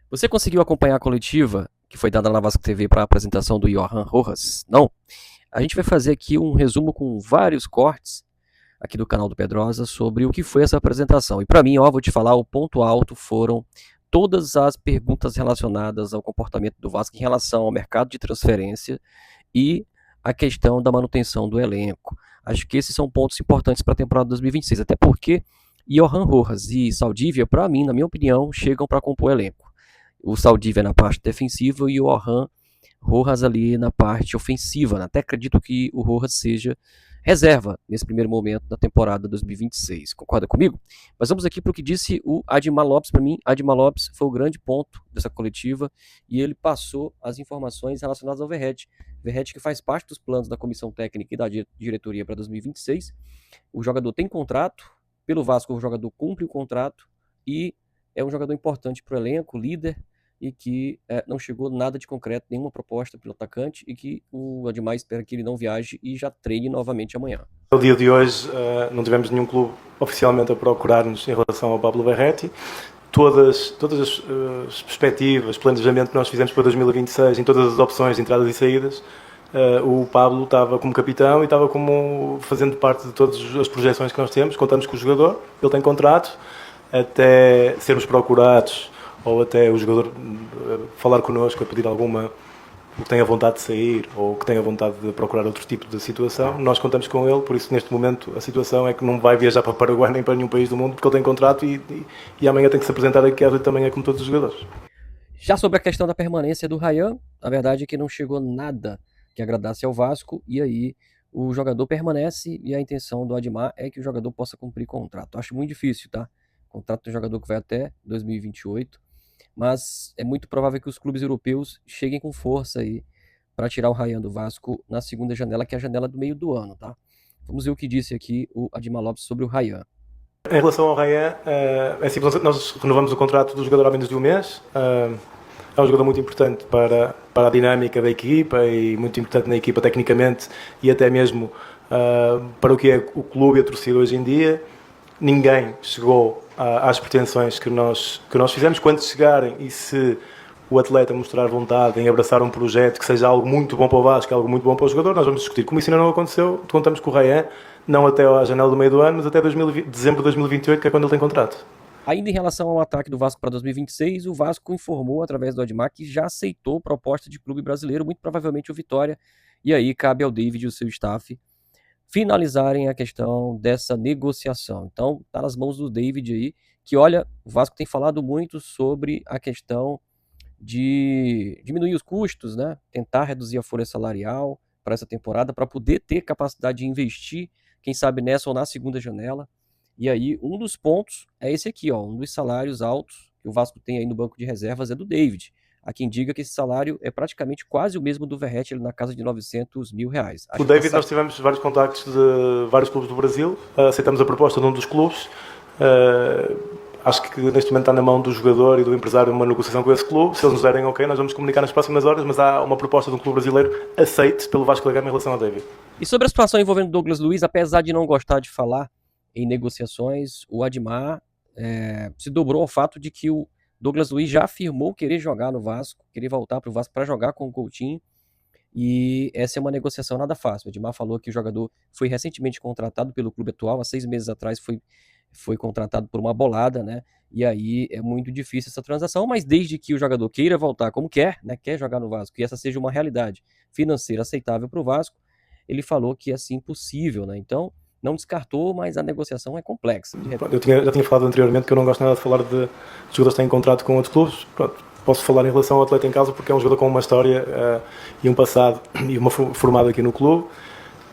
Você conseguiu acompanhar a coletiva que foi dada na Vasco TV para a apresentação do Johan Rojas? Não? A gente vai fazer aqui um resumo com vários cortes aqui do canal do Pedrosa sobre o que foi essa apresentação. E para mim, ó, vou te falar, o ponto alto foram todas as perguntas relacionadas ao comportamento do Vasco em relação ao mercado de transferência e a questão da manutenção do elenco. Acho que esses são pontos importantes para a temporada 2026, até porque Johan Rojas e Saldívia, para mim, na minha opinião, chegam para compor o elenco. O Saldívia na parte defensiva e o Johan Rojas ali na parte ofensiva. Até acredito que o Rojas seja reserva nesse primeiro momento da temporada 2026. Concorda comigo? Mas vamos aqui para o que disse o Admar Lopes. Para mim, Admar Lopes foi o grande ponto dessa coletiva e ele passou as informações relacionadas ao Verratti. Verratti que faz parte dos planos da comissão técnica e da diretoria para 2026. O jogador tem contrato, pelo Vasco o jogador cumpre o contrato e é um jogador importante para o elenco, líder, e que não chegou nada de concreto, nenhuma proposta pelo atacante, e que o Admar espera que ele não viaje e já treine novamente amanhã. No dia de hoje não tivemos nenhum clube oficialmente a procurar-nos em relação ao Pablo Verratti. Todas as perspectivas, planejamento que nós fizemos para 2026, em todas as opções de entradas e saídas, o Pablo estava como capitão e estava como fazendo parte de todas as projeções que nós temos. Contamos com o jogador, ele tem contrato, até sermos procurados ou até o jogador falar connosco a pedir alguma que tenha vontade de sair ou que tenha vontade de procurar outro tipo de situação, nós contamos com ele, por isso neste momento a situação é que não vai viajar para o Paraguai nem para nenhum país do mundo porque ele tem contrato e amanhã tem que se apresentar aqui às 8 da manhã como todos os jogadores. Já sobre a questão da permanência do Ryan, a verdade é que não chegou nada que agradasse ao Vasco, e aí o jogador permanece e a intenção do Admar é que o jogador possa cumprir contrato. Acho muito difícil, tá? Contrato do jogador que vai até 2028, mas é muito provável que os clubes europeus cheguem com força aí para tirar o Ryan do Vasco na segunda janela, que é a janela do meio do ano, tá? Vamos ver o que disse aqui o Admar Lopes sobre o Ryan. Em relação ao Ryan, é simples, nós renovamos o contrato do jogador há menos de um mês. É um jogador muito importante para a dinâmica da equipa e muito importante na equipa tecnicamente e até mesmo para o que é o clube e a torcida hoje em dia. Ninguém chegou às pretensões que nós fizemos. Quando chegarem e se o atleta mostrar vontade em abraçar um projeto que seja algo muito bom para o Vasco, algo muito bom para o jogador, nós vamos discutir. Como isso ainda não aconteceu, contamos com o Ryan, não até à janela do meio do ano, mas até dezembro de 2028, que é quando ele tem contrato. Ainda em relação ao ataque do Vasco para 2026, o Vasco informou através do Admar que já aceitou proposta de clube brasileiro, muito provavelmente o Vitória, e aí cabe ao David e o seu staff finalizarem a questão dessa negociação. Então, está nas mãos do David aí, que olha, o Vasco tem falado muito sobre a questão de diminuir os custos, né? Tentar reduzir a folha salarial para essa temporada, para poder ter capacidade de investir, quem sabe nessa ou na segunda janela. E aí, um dos pontos é esse aqui, ó, um dos salários altos que o Vasco tem aí no banco de reservas é do David. Há quem diga que esse salário é praticamente quase o mesmo do Verratti, na casa de 900 mil reais. O David, nós tivemos vários contactos de vários clubes do Brasil, aceitamos a proposta de um dos clubes. Acho que neste momento está na mão do jogador e do empresário uma negociação com esse clube. Se eles nos derem ok, nós vamos comunicar nas próximas horas, mas há uma proposta de um clube brasileiro aceite pelo Vasco da Gama em relação ao David. E sobre a situação envolvendo Douglas Luiz, apesar de não gostar de falar em negociações, o Admar se dobrou ao fato de que o Douglas Luiz já afirmou querer jogar no Vasco, querer voltar para o Vasco para jogar com o Coutinho, e essa é uma negociação nada fácil. O Admar falou que o jogador foi recentemente contratado pelo clube atual, há 6 meses atrás foi contratado por uma bolada, né? E aí é muito difícil essa transação, mas desde que o jogador queira voltar como quer, né? Quer jogar no Vasco, e essa seja uma realidade financeira aceitável para o Vasco, ele falou que é assim possível, né? Então, não descartou, mas a negociação é complexa. Eu já tinha falado anteriormente que eu não gosto nada de falar de jogadores que têm contrato com outros clubes. Pronto, posso falar em relação ao atleta em causa porque é um jogador com uma história e um passado e uma formado aqui no clube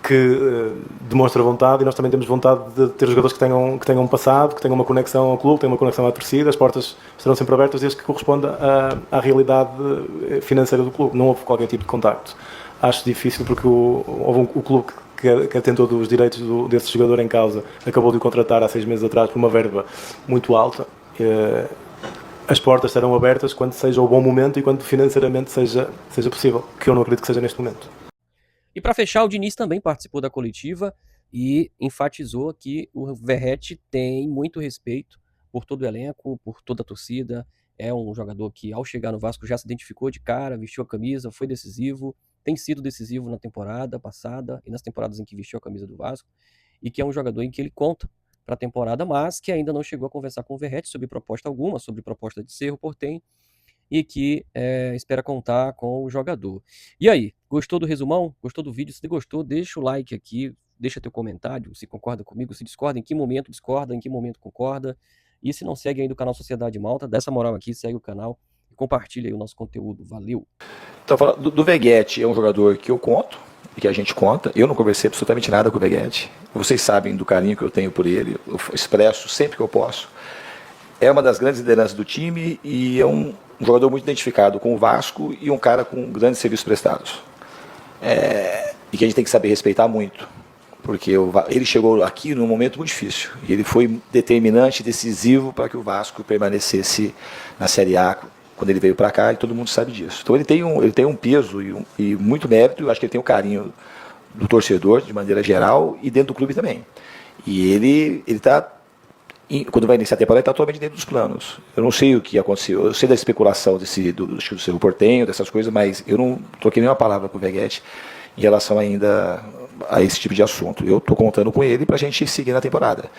que demonstra vontade e nós também temos vontade de ter jogadores que tenham um passado, que tenham uma conexão ao clube, tenham uma conexão à torcida. As portas estarão sempre abertas desde que corresponda à realidade financeira do clube. Não houve qualquer tipo de contacto. Acho difícil porque o clube que atentou dos direitos desse jogador em causa acabou de o contratar há 6 meses atrás por uma verba muito alta. As portas estarão abertas quando seja o bom momento e quando financeiramente seja possível, que eu não acredito que seja neste momento. E para fechar, o Diniz também participou da coletiva e enfatizou que o Verratti tem muito respeito por todo o elenco, por toda a torcida, É um jogador que, ao chegar no Vasco, já se identificou de cara, vestiu a camisa, foi decisivo, tem sido decisivo na temporada passada e nas temporadas em que vestiu a camisa do Vasco, e que é um jogador em que ele conta para a temporada, mas que ainda não chegou a conversar com o Verratti sobre proposta alguma, sobre proposta de Cerro Porteño, e que espera contar com o jogador. E aí, gostou do resumão? Gostou do vídeo? Se gostou, deixa o like aqui, deixa teu comentário, se concorda comigo, se discorda, em que momento discorda, em que momento concorda. E se não segue ainda o canal Sociedade Malta, dá essa moral aqui, segue o canal e compartilha aí o nosso conteúdo. Valeu! Então, falando do Veguete, é um jogador que eu conto, e que a gente conta. Eu não conversei absolutamente nada com o Veguete. Vocês sabem do carinho que eu tenho por ele, eu expresso sempre que eu posso. É uma das grandes lideranças do time e é um jogador muito identificado com o Vasco e um cara com grandes serviços prestados. E que a gente tem que saber respeitar muito, porque ele chegou aqui num momento muito difícil e ele foi determinante, decisivo para que o Vasco permanecesse na Série A quando ele veio para cá, e todo mundo sabe disso. Então ele tem um peso e muito mérito. Eu acho que ele tem o carinho do torcedor de maneira geral e dentro do clube também. E ele está, quando vai iniciar a temporada, ele está totalmente dentro dos planos. Eu não sei o que aconteceu, eu sei da especulação do Cerro Porteño, dessas coisas, mas eu não troquei nenhuma palavra com o Veguete em relação ainda a esse tipo de assunto. Eu estou contando com ele para a gente seguir na temporada.